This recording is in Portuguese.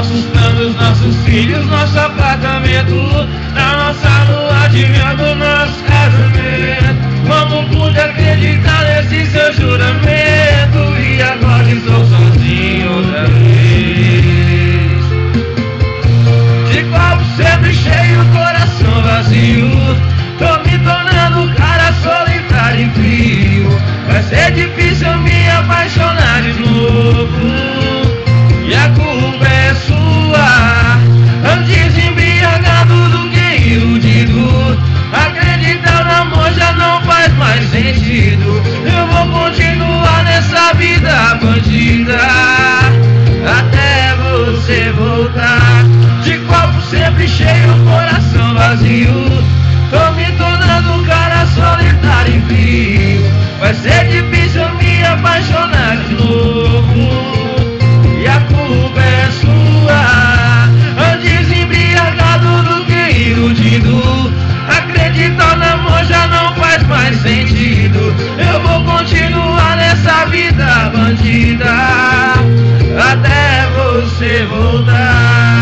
nossos planos, nossos filhos, nosso apartamento, na nossa lua de mel do nosso casamento. Como pude acreditar nesse seu juramento? E agora estou sozinho outra vez. De copo sempre cheio, coração vazio. Tô me tornando um cara solitário e frio. Vai ser difícil me apaixonar de novo. E a culpa é sua. Antes embriagado do que iludido. Acreditar no amor já não faz mais sentido. Eu vou continuar nessa vida bandida até você voltar. De copo sempre cheio, coração vazio. Tô me tornando um cara solitário e frio. Vai ser difícil me apaixonar de novo. E a culpa é sua. Antes embriagado do que iludido. Acreditar no amor já não faz mais sentido. Eu vou continuar nessa vida bandida até você voltar.